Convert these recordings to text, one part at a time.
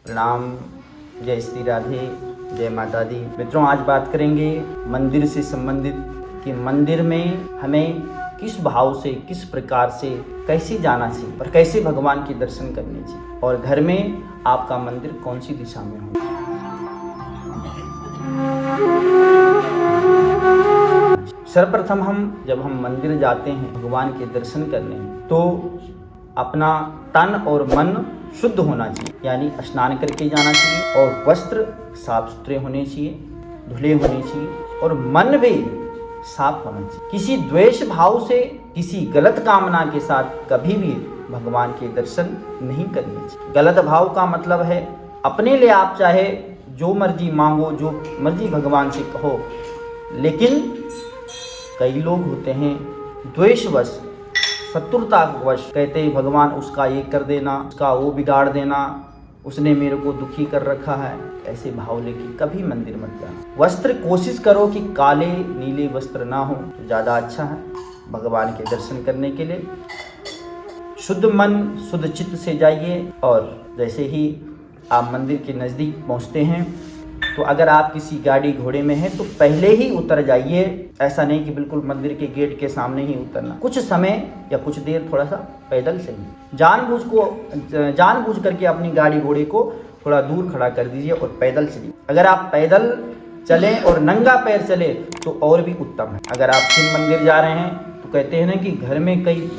प्रणाम, जय श्री राधे, जय माता दी। मित्रों, आज बात करेंगे मंदिर से संबंधित कि मंदिर में हमें किस भाव से, किस प्रकार से, कैसे जाना चाहिए और कैसे भगवान के दर्शन करने चाहिए, और घर में आपका मंदिर कौन सी दिशा में हो। सर्वप्रथम जब हम मंदिर जाते हैं भगवान के दर्शन करने, तो अपना तन और मन शुद्ध होना चाहिए, यानी स्नान करके जाना चाहिए, और वस्त्र साफ सुथरे होने चाहिए, धुले होने चाहिए, और मन भी साफ होना चाहिए। किसी द्वेष भाव से, किसी गलत कामना के साथ कभी भी भगवान के दर्शन नहीं करने चाहिए। गलत भाव का मतलब है अपने लिए आप चाहे जो मर्जी मांगो, जो मर्जी भगवान से कहो, लेकिन कई लोग होते हैं द्वेषवश, शत्रुतावश कहते हैं भगवान उसका ये कर देना, उसका वो बिगाड़ देना, उसने मेरे को दुखी कर रखा है। ऐसे भाव लेके कभी मंदिर मत जाना। वस्त्र कोशिश करो कि काले नीले वस्त्र ना हो तो ज़्यादा अच्छा है भगवान के दर्शन करने के लिए। शुद्ध मन शुद्ध चित्त से जाइए, और जैसे ही आप मंदिर के नज़दीक पहुँचते हैं तो अगर आप किसी गाड़ी घोड़े में हैं तो पहले ही उतर जाइए। ऐसा नहीं कि बिल्कुल मंदिर के गेट के सामने ही उतरना। कुछ समय या कुछ देर थोड़ा सा पैदल चलिए। जानबूझ करके अपनी गाड़ी घोड़े को थोड़ा दूर खड़ा कर दीजिए और पैदल चलिए। अगर आप पैदल चलें और नंगा पैर चले तो और भी उत्तम है। अगर आप शिव मंदिर जा रहे हैं तो कहते हैं ना कि घर में कई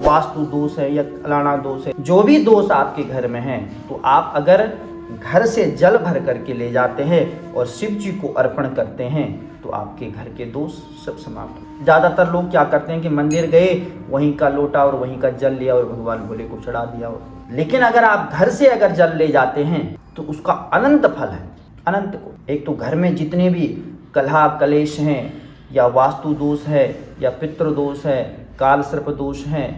वास्तु दोष है या फलाना दोष है, जो भी दोष आपके घर में है, तो आप अगर घर से जल भर करके ले जाते हैं और शिव जी को अर्पण करते हैं तो आपके घर के दोष सब समाप्त हो। ज़्यादातर लोग क्या करते हैं कि मंदिर गए, वहीं का लोटा और वहीं का जल लिया और भगवान भोले को चढ़ा दिया। लेकिन अगर आप घर से अगर जल ले जाते हैं तो उसका अनंत फल है। अनंत को एक तो घर में जितने भी कलह कलेश हैं, या वास्तु दोष है, या पितृ दोष है, काल सर्प दोष हैं,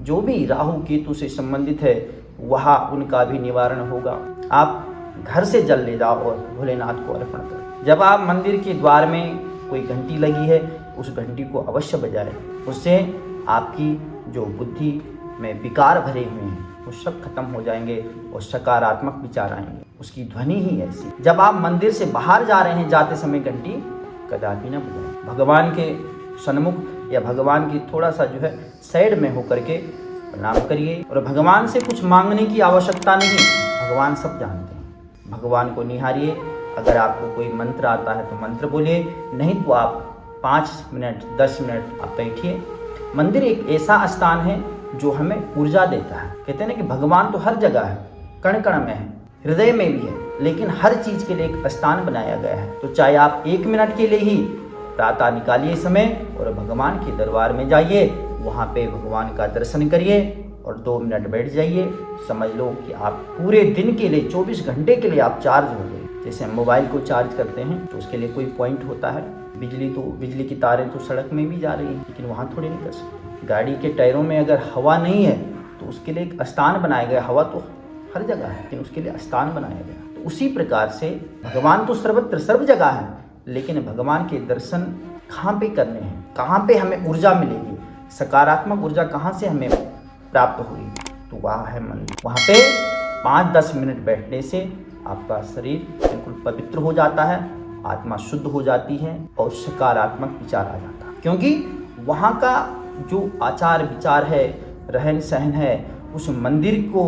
जो भी राहु केतु से संबंधित है, वहाँ उनका भी निवारण होगा। आप घर से जल ले जाओ और भोलेनाथ को अर्पण करो। जब आप मंदिर के द्वार में कोई घंटी लगी है, उस घंटी को अवश्य बजाएं। उससे आपकी जो बुद्धि में विकार भरे हुए हैं वो सब खत्म हो जाएंगे और सकारात्मक विचार आएंगे। उसकी ध्वनि ही ऐसी। जब आप मंदिर से बाहर जा रहे हैं, जाते समय घंटी कदापि न बजाएं। भगवान के सन्मुख या भगवान की थोड़ा सा जो है साइड में होकर के प्रणाम करिए, और भगवान से कुछ मांगने की आवश्यकता नहीं, भगवान सब जानते हैं। भगवान को निहारिए। अगर आपको कोई मंत्र आता है तो मंत्र बोलिए, नहीं तो आप 5 मिनट 10 मिनट आप बैठिए। मंदिर एक ऐसा स्थान है जो हमें ऊर्जा देता है। कहते हैं ना कि भगवान तो हर जगह है, कण कण में है, हृदय में भी है, लेकिन हर चीज़ के लिए एक स्थान बनाया गया है। तो चाहे आप 1 मिनट के लिए ही प्रातः निकालिए समय और भगवान के दरबार में जाइए, वहाँ पे भगवान का दर्शन करिए और 2 मिनट बैठ जाइए। समझ लो कि आप पूरे दिन के लिए 24 घंटे के लिए आप चार्ज हो गए। जैसे हम मोबाइल को चार्ज करते हैं तो उसके लिए कोई पॉइंट होता है। बिजली की तारें तो सड़क में भी जा रही हैं, लेकिन वहाँ थोड़ी नहीं कर सकते। गाड़ी के टायरों में अगर हवा नहीं है तो उसके लिए एक स्थान बनाया गया। हवा तो हर जगह है, लेकिन उसके लिए स्थान बनाया गया। तो उसी प्रकार से भगवान तो सर्वत्र सर्व जगह है, लेकिन भगवान के दर्शन कहाँ पे करने हैं, कहाँ पे हमें ऊर्जा मिलेगी, सकारात्मक ऊर्जा कहाँ से हमें प्राप्त हुई, तो वहाँ है मंदिर। वहाँ पे 5-10 मिनट बैठने से आपका शरीर बिल्कुल पवित्र हो जाता है, आत्मा शुद्ध हो जाती है और सकारात्मक विचार आ जाता है। क्योंकि वहाँ का जो आचार विचार है, रहन सहन है, उस मंदिर को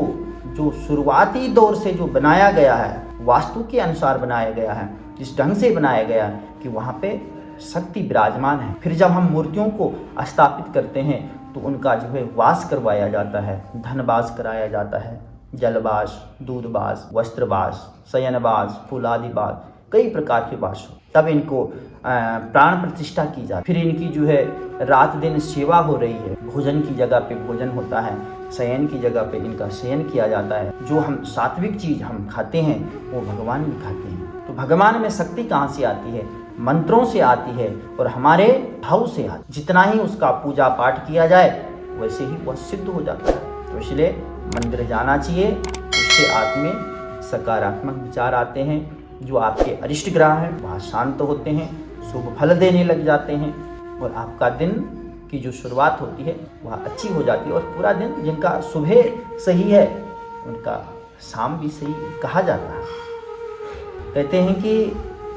जो शुरुआती दौर से जो बनाया गया है, वास्तु के अनुसार बनाया गया है, जिस ढंग से बनाया गया है कि वहाँ पे शक्ति विराजमान है। फिर जब हम मूर्तियों को स्थापित करते हैं तो उनका जो है वास करवाया जाता है, धनवास कराया जाता है, जलवास, दूधवास, वस्त्रवास, शयनवास, फूलादिवास, कई प्रकार के वास हो। तब इनको प्राण प्रतिष्ठा की जाती। फिर इनकी जो है रात दिन सेवा हो रही है। भोजन की जगह पे भोजन होता है, शयन की जगह पे इनका शयन किया जाता है। जो हम सात्विक चीज़ हम खाते हैं वो भगवान भी खाते हैं। तो भगवान में शक्ति कहाँ से आती है? मंत्रों से आती है और हमारे भाव से आती है। जितना ही उसका पूजा पाठ किया जाए वैसे ही वह सिद्ध हो जाता है। तो इसलिए मंदिर जाना चाहिए। उससे आप में सकारात्मक विचार आते हैं। जो आपके अरिष्ट ग्रह हैं वह शांत होते हैं, शुभ फल देने लग जाते हैं, और आपका दिन की जो शुरुआत होती है वह अच्छी हो जाती है। और पूरा दिन जिनका सुबह सही है उनका शाम भी सही कहा जाता है। कहते हैं कि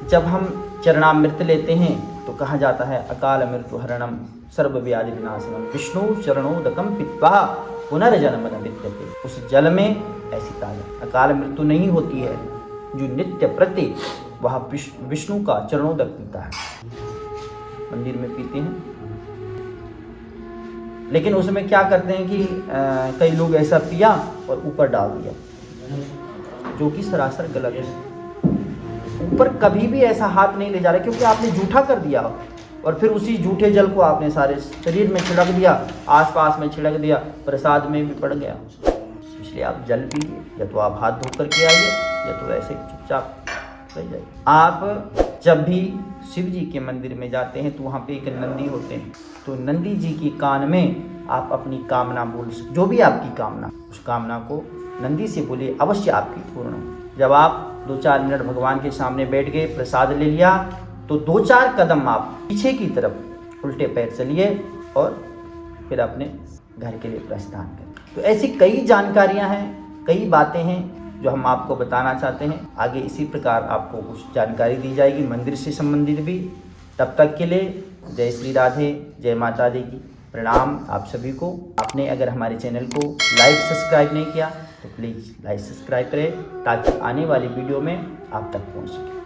जब हम चरणामृत लेते हैं तो कहा जाता है अकाल मृत्यु हरणम सर्वव्याधि विनाशनम विष्णु चरणोदकम पीत्वा पुनर्जन्म न विद्यते। उस जल में ऐसी ताकत, अकाल मृत्यु नहीं होती है। जो नित्य प्रति वह विष्णु का चरणोदक पीता है, मंदिर में पीते हैं। लेकिन उसमें क्या करते हैं कि कई लोग ऐसा पिया और ऊपर डाल दिया, जो कि सरासर गलत है। ऊपर कभी भी ऐसा हाथ नहीं ले जा रहा, क्योंकि आपने जूठा कर दिया और फिर उसी जूठे जल को आपने सारे शरीर में छिड़क दिया, आसपास में छिड़क दिया, प्रसाद में भी पड़ गया। इसलिए आप जल पीजिए, या तो आप हाथ धो करके आइए या तो ऐसे चुपचाप रह जाइए। आप जब भी शिव जी के मंदिर में जाते हैं तो वहाँ पे एक नंदी होते हैं, तो नंदी जी की कान में आप अपनी कामना बोल सकते, जो भी आपकी कामना, उस कामना को नंदी से बोलिए, अवश्य आपकी पूर्ण हो। जब आप 2-4 मिनट भगवान के सामने बैठ गए, प्रसाद ले लिया, तो 2-4 कदम आप पीछे की तरफ उल्टे पैर चलिए और फिर अपने घर के लिए प्रस्थान करें। तो ऐसी कई जानकारियां हैं, कई बातें हैं जो हम आपको बताना चाहते हैं। आगे इसी प्रकार आपको कुछ जानकारी दी जाएगी मंदिर से संबंधित भी। तब तक के लिए जय श्री राधे, जय माता दी की प्रणाम आप सभी को। आपने अगर हमारे चैनल को लाइक सब्सक्राइब नहीं किया तो प्लीज़ लाइक सब्सक्राइब करें, ताकि आने वाली वीडियो में आप तक पहुंच सके।